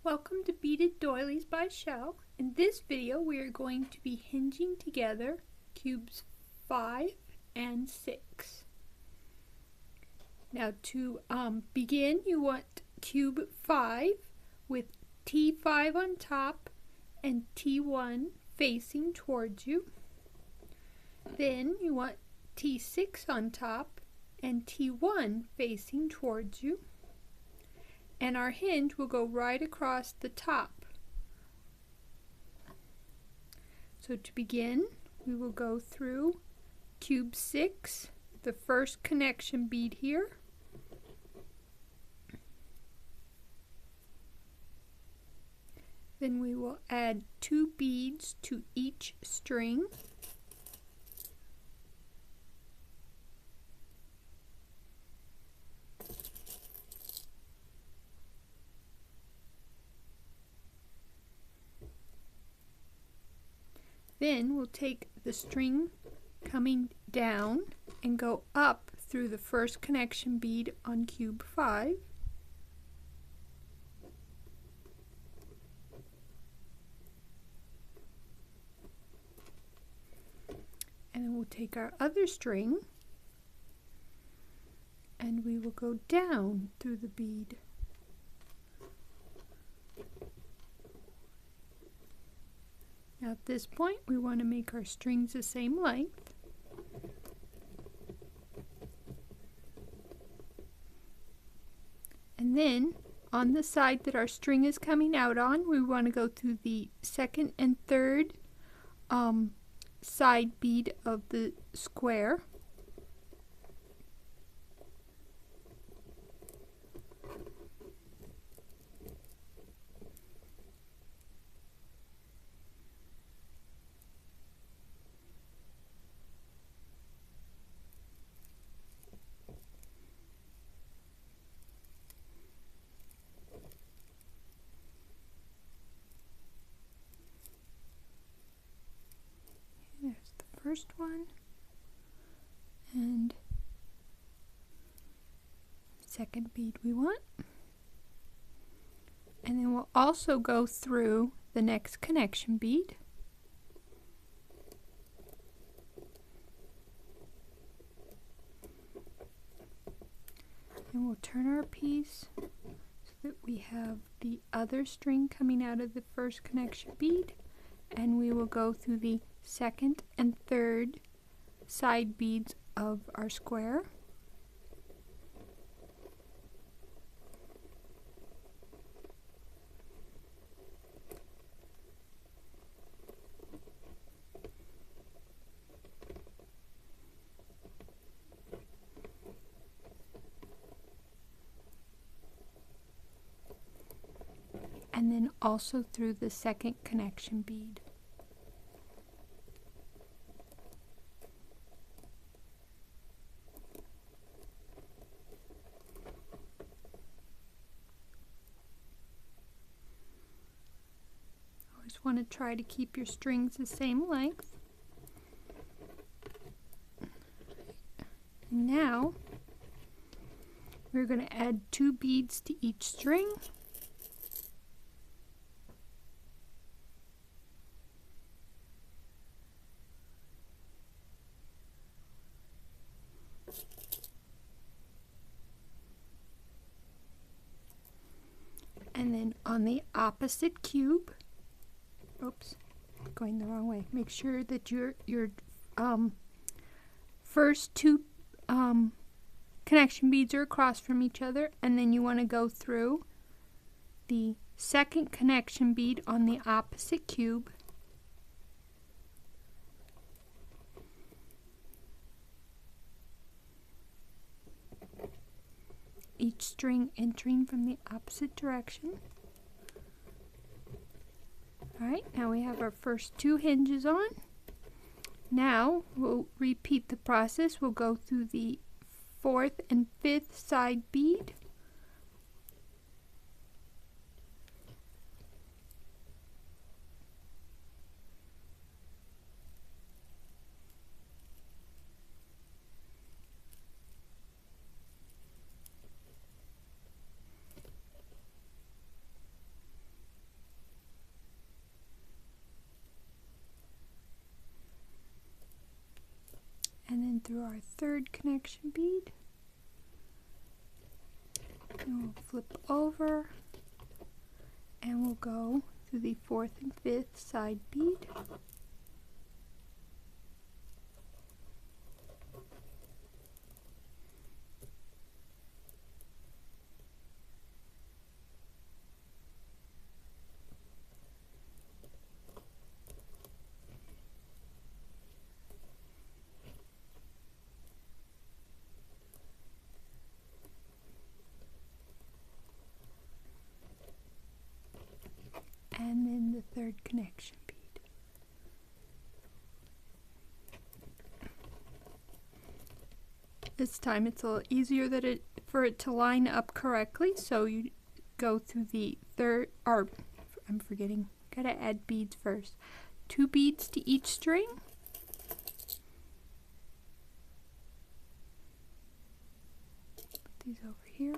Welcome to Beaded Doilies by Shell. In this video we are going to be hinging together cubes 5 and 6. Now to begin, you want cube 5 with T5 on top and T1 facing towards you. Then you want T6 on top and T1 facing towards you. And our hinge will go right across the top. So to begin, we will go through cube 6, the first connection bead here. Then we will add 2 beads to each string. Then we'll take the string coming down and go up through the first connection bead on cube 5. And then we'll take our other string and we will go down through the bead. Now at this point we want to make our strings the same length. And then on the side that our string is coming out on, we want to go through the second and third side bead of the square. There's the first one and second bead we want. And then we'll also go through the next connection bead. And we'll turn our piece so that we have the other string coming out of the first connection bead, and we will go through the second and third side beads of our square. And then also through the second connection bead. Always want to try to keep your strings the same length. And now we're going to add 2 beads to each string. And then on the opposite cube, oops, going the wrong way. Make sure that your first 2 connection beads are across from each other, and then you want to go through the second connection bead on the opposite cube. Each string entering from the opposite direction. Alright, now we have our first 2 hinges on. Now we'll repeat the process. We'll go through the 4th and 5th side bead. through our third connection bead. And we'll flip over and we'll go through the fourth and fifth side bead. And then the third connection bead. This time it's a little easier for it to line up correctly, so you go through the third, or I'm forgetting, gotta add beads first. 2 beads to each string. Put these over here.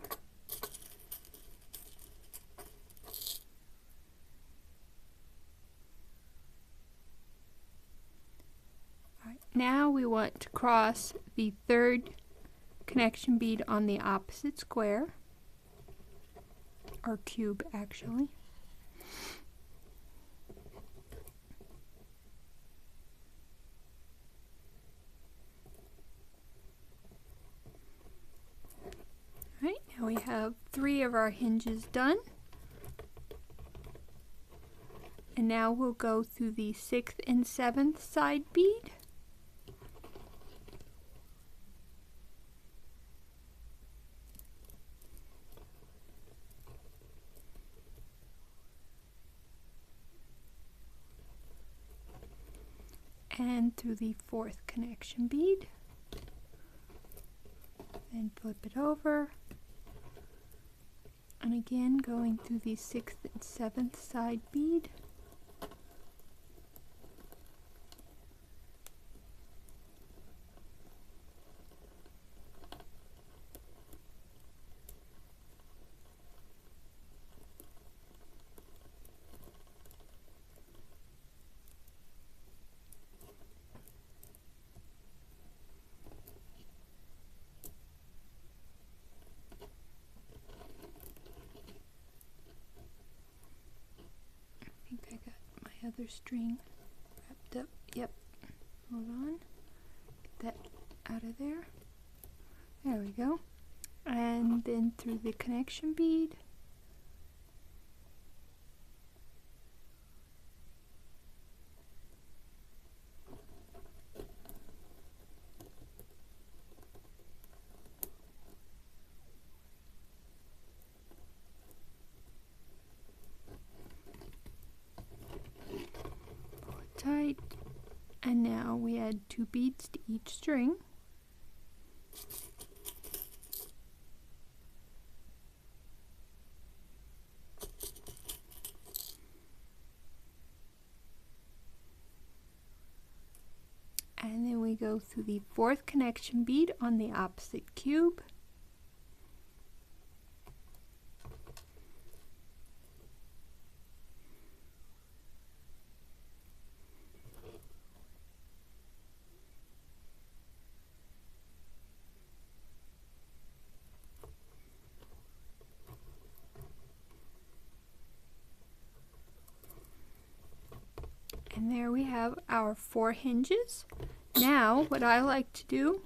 Now we want to cross the third connection bead on the opposite square, or cube actually. Alright, now we have 3 of our hinges done. And now we'll go through the 6th and 7th side bead. And through the 4th connection bead, then flip it over, and again going through the 6th and 7th side bead, I got my other string wrapped up. Yep. Hold on. Get that out of there. There we go. And then through the connection bead. Tight, and now we add 2 beads to each string. And then we go through the 4th connection bead on the opposite cube. And there we have our 4 hinges. Now what I like to do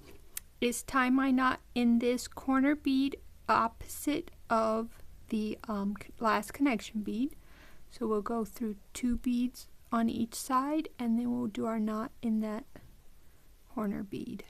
is tie my knot in this corner bead opposite of the last connection bead. So we'll go through 2 beads on each side, and then we'll do our knot in that corner bead.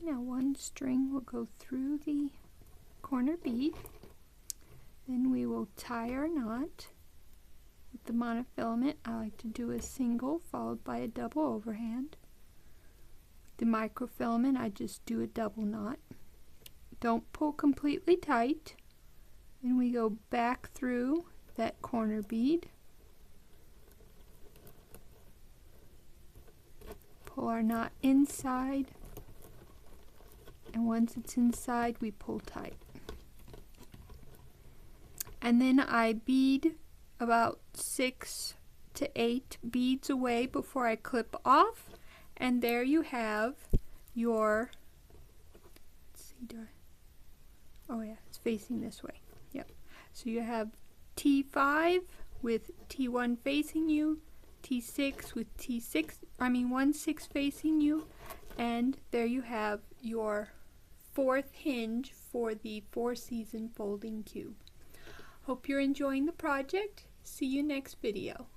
Now one string will go through the corner bead, then we will tie our knot with the monofilament. I like to do a single followed by a double overhand. With the microfilament I just do a double knot. Don't pull completely tight, Then we go back through that corner bead, pull our knot inside, and once it's inside we pull tight. And then I bead about 6 to 8 beads away before I clip off, and there you have your, let's see, oh yeah, it's facing this way. Yep. So you have T5 with T1 facing you, T6 with 1/6 facing you, and there you have your 4th hinge for the 4-season folding cube. Hope you're enjoying the project. See you next video.